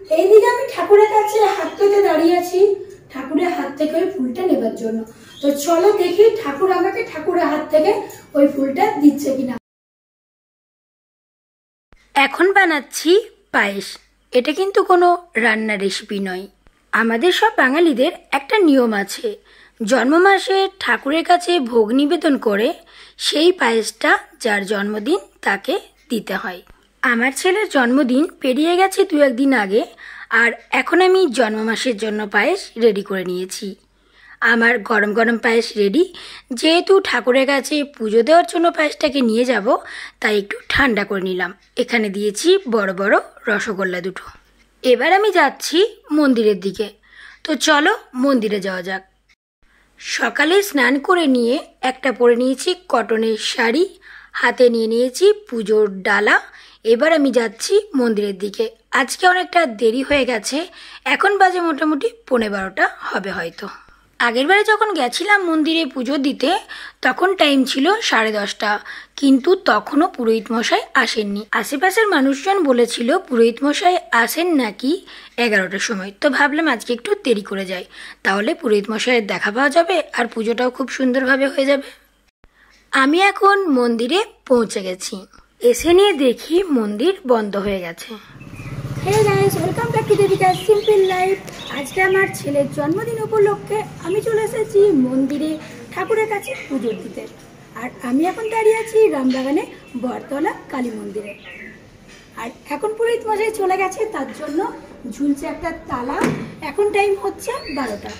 এইদিকে আমি ঠাকুরের কাছে হাত পেতে দাঁড়িয়ে আছি, ঠাকুরের হাত থেকে ওই ফুলটা নেবার জন্য। তো চলো দেখি ঠাকুর আমাকে ঠাকুরের হাত থেকে ওই ফুলটা দিচ্ছে কিনা। এখন বানাচ্ছি পায়েস। এটা কিন্তু কোনো রান্নার রেসিপি নয়। আমাদের সব বাঙালিদের একটা নিয়ম আছে, জন্ম মাসে ঠাকুরের কাছে ভোগ নিবেদন করে সেই পায়েসটা যার জন্মদিন তাকে দিতে হয়। আমার ছেলের জন্মদিন পেরিয়ে গেছে 2-1 দিন আগে, আর এখন আমি জন্ম মাসের জন্য পায়েস রেডি করে নিয়েছি। আমার গরম গরম পায়েস রেডি। যেহেতু ঠাকুরের কাছে পুজো দেওয়ার জন্য পায়েসটাকে নিয়ে যাব, তাই একটু ঠান্ডা করে নিলাম। এখানে দিয়েছি বড় বড় রসগোল্লা 2টো। এবার আমি যাচ্ছি মন্দিরের দিকে। তো চলো মন্দিরে যাওয়া যাক। সকালে স্নান করে নিয়ে একটা পরে নিয়েছি কটনের শাড়ি, হাতে নিয়ে নিয়েছি পুজোর ডালা। এবার আমি যাচ্ছি মন্দিরের দিকে। আজকে অনেকটা দেরি হয়ে গেছে, এখন বাজে মোটামুটি 11:15 হবে হয়তো। আগেরবারে যখন গেছিলাম মন্দিরে পুজো দিতে তখন টাইম ছিল 10:30, কিন্তু তখনও পুরোহিত মশাই আসেননি। আশেপাশের মানুষজন বলেছিল পুরোহিত মশাই আসেন নাকি 11টার সময়। তো ভাবলাম আজকে একটু দেরি করে যাই, তাহলে পুরোহিত মশাইয়ের দেখা পাওয়া যাবে আর পুজোটাও খুব সুন্দরভাবে হয়ে যাবে। আমি এখন মন্দিরে পৌঁছে গেছি। এসে নিয়ে দেখি মন্দির বন্ধ হয়ে গেছে। Hello guys, welcome back to Debika simple life. আজকে আমার ছেলের জন্মদিন উপলক্ষে আমি চলে এসেছি মন্দিরে ঠাকুরের কাছে পুজো দিতে। আর আমি এখন দাঁড়িয়ে আছি রামবাগানে বরতলা কালী মন্দিরে। আর এখন পুরোহিত মশাই চলে গেছে, তার জন্য ঝুলছে একটা তালা। এখন টাইম হচ্ছে 12টা,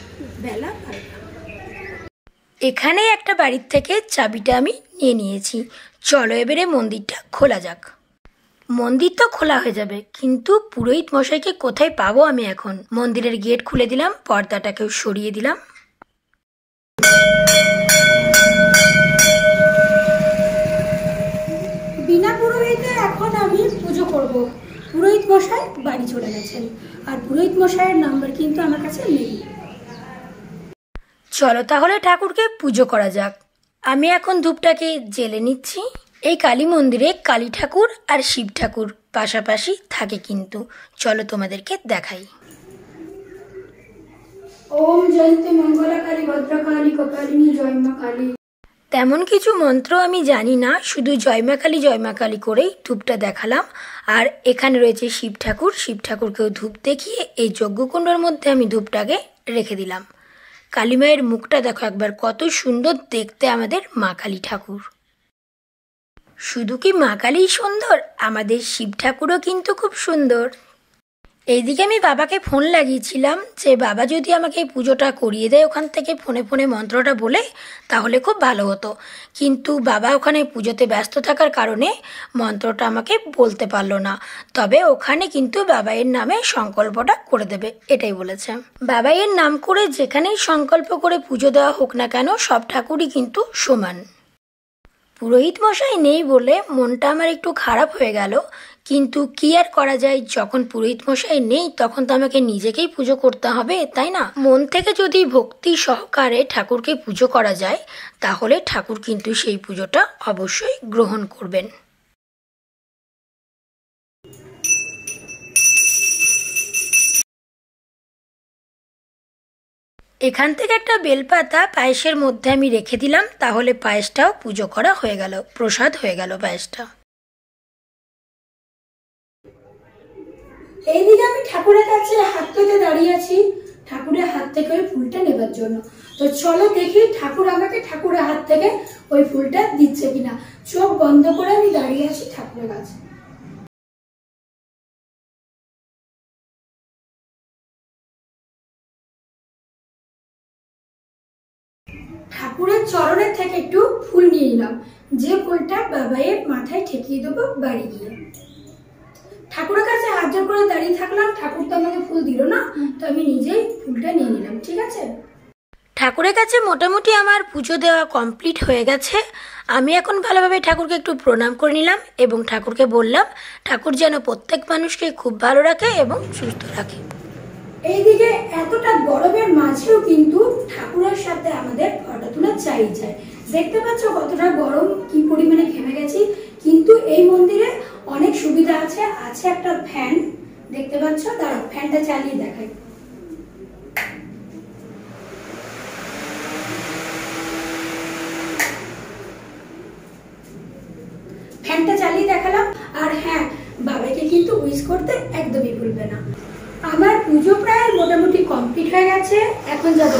বেলা 12টা। এখানে একটা বাড়ির থেকে চাবিটা আমি নিয়ে নিয়েছি। চলো এবারে মন্দিরটা খোলা যাক। মন্দির তো খোলা হয়ে যাবে, কিন্তু পুরোহিত মশাইকে কোথায় পাবো আমি এখন? মন্দিরের গেট খুলে দিলাম, পর্দাটাকেও সরিয়ে দিলাম। বিনা পুরোহিতে এখন আমি পুজো করব। পুরোহিত মশাই বাড়ি চলে গেছেন, আর পুরোহিত মশাইয়ের নাম্বার কিন্তু আমার কাছে নেই। চলো তাহলে ঠাকুরকে পুজো করা যাক। আমি এখন ধূপটাকে জ্বেলে নিচ্ছি। এই কালী মন্দিরে কালী ঠাকুর আর শিব ঠাকুর পাশাপাশি থাকে, কিন্তু চলো তোমাদেরকে দেখাই। ওম জয়ন্তে মঙ্গলা কালী ভদ্রকালী কপালিনী জয় মা কালী। তেমন কিছু মন্ত্র আমি জানি না, শুধু জয় মা কালী করেই ধূপটা দেখালাম। আর এখানে রয়েছে শিব ঠাকুর, শিব ঠাকুরকেও ধূপ দেখিয়ে এই যজ্ঞকুণ্ডের মধ্যে আমি ধূপটাকে রেখে দিলাম। কালী মায়ের মুখটা দেখো একবার, কত সুন্দর দেখতে আমাদের মা কালী ঠাকুর। শুধু কি মা কালী সুন্দর, আমাদের শিব ঠাকুরও কিন্তু খুব সুন্দর। এইদিকে আমি বাবাকে ফোন লাগিয়েছিলাম যে বাবা যদি আমাকে এই পুজোটা করিয়ে দেয় ওখান থেকে ফোনে ফোনে মন্ত্রটা বলে, তাহলে খুব ভালো হতো। কিন্তু বাবা ওখানে পুজোতে ব্যস্ত থাকার কারণে মন্ত্রটা আমাকে বলতে পারলো না। তবে ওখানে কিন্তু বাবাইয়ের নামে সংকল্পটা করে দেবে, এটাই বলেছে। বাবাইয়ের নাম করে যেখানেই সংকল্প করে পুজো দেওয়া হোক না কেন, সব ঠাকুরই কিন্তু সমান। পুরোহিত মশাই নেই বলে মনটা আমার একটু খারাপ হয়ে গেল, কিন্তু কি আর করা যায়, যখন পুরোহিত মশাই নেই তখন তো আমাকে নিজেকেই পুজো করতে হবে, তাই না? মন থেকে যদি ভক্তি সহকারে ঠাকুরকে পুজো করা যায়, তাহলে ঠাকুর কিন্তু সেই পুজোটা অবশ্যই গ্রহণ করবেন। এখান থেকে একটা বেলপাতা পায়েসের মধ্যে আমি রেখে দিলাম, তাহলে পায়েসটাও পুজো করা হয়ে গেল, প্রসাদ হয়ে গেল পায়েসটা। এইদিকে আমি ঠাকুরের কাছে হাত পেতে দাঁড়িয়ে আছি, ঠাকুরের হাত থেকে ওই ফুলটা নেবার জন্য। তো চলো দেখি ঠাকুর আমাকে ঠাকুরের হাত থেকে ওই ফুলটা দিচ্ছে কিনা। চোখ বন্ধ করে আমি দাঁড়িয়ে আছি ঠাকুরের কাছে। ঠাকুরের চরণের থেকে একটু ফুল নিয়ে নিলাম, যে ফুলটা বাবাইয়ের মাথায় ঠেকিয়ে দেবো বাড়ি গিয়ে। ঠাকুরের কাছে হাত জোড় করে দাঁড়িয়ে থাকলাম, ঠাকুর তো আমাকে ফুল দিল না, তো আমি নিজেই ফুলটা নিয়ে নিলাম। ঠিক আছে, ঠাকুরের কাছে মোটামুটি আমার পুজো দেওয়া কমপ্লিট হয়ে গেছে। আমি এখন ভালোভাবে ঠাকুরকে একটু প্রণাম করে নিলাম এবং ঠাকুরকে বললাম ঠাকুর যেন প্রত্যেক মানুষকে খুব ভালো রাখে এবং সুস্থ রাখে। এইদিকে এতটা গরমের মাঝেও কিন্তু ঠাকুরের সাথে আমাদের ফটো তোলা চাই যায়। দেখতে পাচ্ছ কতটা গরম, কি পরিমাণে ঘেমে গেছি। কিন্তু এই মন্দিরে অনেক সুবিধা আছে, আছে একটা ফ্যান দেখতে পাচ্ছ, দাঁড়াও ফ্যানটা চালিয়ে দেখাই। ফ্যানটা চালিয়ে দেখালাম। আর হ্যাঁ, বাবাকে কিন্তু উইশ করতে একদমই ভুলবে না। আমার পুজো প্রায় মোটামুটি কমপ্লিট হয়ে গেছে। এখন যাব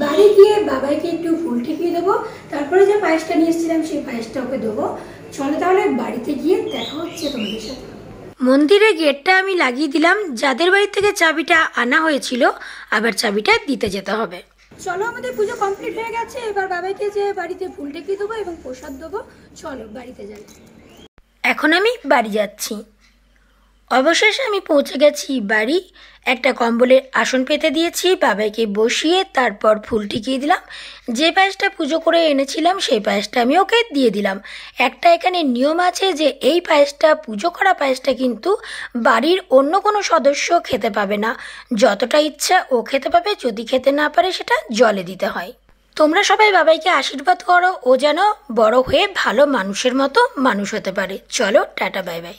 বাড়ি গিয়ে বাবাইকে একটু ফুল ঠেকিয়ে দেবো, তারপরে যে পায়েসটা নিয়ে এসেছিলাম সেই পায়েসটা ওকে দেবো। চলো তাহলে বাড়িতে গিয়ে দেখা হচ্ছে তোমাদের সাথে। মন্দিরের গেটটা আমি লাগিয়ে দিলাম, যাদের বাড়ি থেকে চাবিটা আনা হয়েছিল আবার চাবিটা দিতে যেতে হবে। চলো, আমাদের পুজো কমপ্লিট হয়ে গেছে। এবার বাবাইকে যে বাড়িতে ফুল ঠেকিয়ে দেবো এবং প্রসাদ দেবো। চলো বাড়িতে যাই। এখন আমি বাড়ি যাচ্ছি। অবশেষে আমি পৌঁছে গেছি বাড়ি। একটা কম্বলের আসন পেতে দিয়েছি, বাবাইকে বসিয়ে তারপর ফুল টিকিয়ে দিলাম। যে পায়েসটা পুজো করে এনেছিলাম সেই পায়েসটা আমি ওকে দিয়ে দিলাম। একটা এখানে নিয়ম আছে যে এই পায়েসটা, পুজো করা পায়েসটা কিন্তু বাড়ির অন্য কোনো সদস্য খেতে পাবে না। যতটা ইচ্ছা ও খেতে পাবে, যদি খেতে না পারে সেটা জলে দিতে হয়। তোমরা সবাই বাবাইকে আশীর্বাদ করো, ও যেন বড় হয়ে ভালো মানুষের মতো মানুষ হতে পারে। চলো, টাটা, বাই বাই।